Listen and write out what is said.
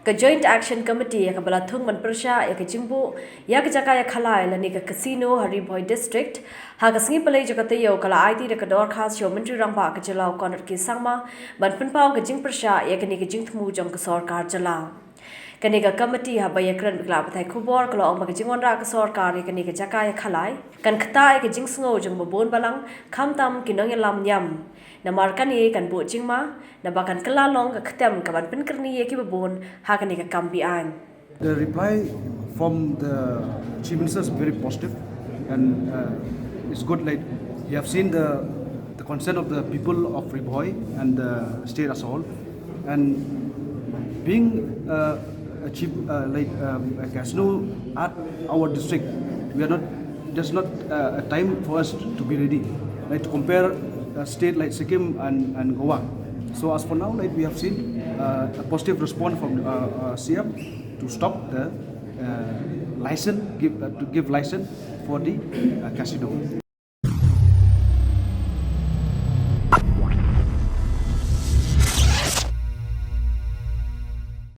Ka Joint Action Committee ka balathung man persya ya ka Jingthmu ya ka jaka ya khalai la ni ka casino Ribhoi district ha ka singi palai jaka te yo kala IT de ka dor khas yo mentri rangba ka jalau konar ki sangma ban punpau ka jing persya ya ka ni ka Jingthmu jong ka Sorkar jalau kani ka committee ha baya kran bikla pathai khubor kala ong ka jing Wanrah ka Sorkar ya kani ka jaka ya khalai kan khata ka jing sngo jong bon balang khamtam kinong ya lam yam namarkan ye kan bu jingma na bakan kelalong ka khatam ka ban pinkerni ye ki babon ha kani ka kambi an. The reply from the Chief Minister is very positive, and it's good. Like you have seen the concern of the people of Ribhoi and the state as a whole, and being a chief a casino at our district, we are not. There's not a time for us to be ready, like to compare a state like Sikkim and Goa. So as for now, like we have seen a positive response from CM to stop the license, to give license for the casino.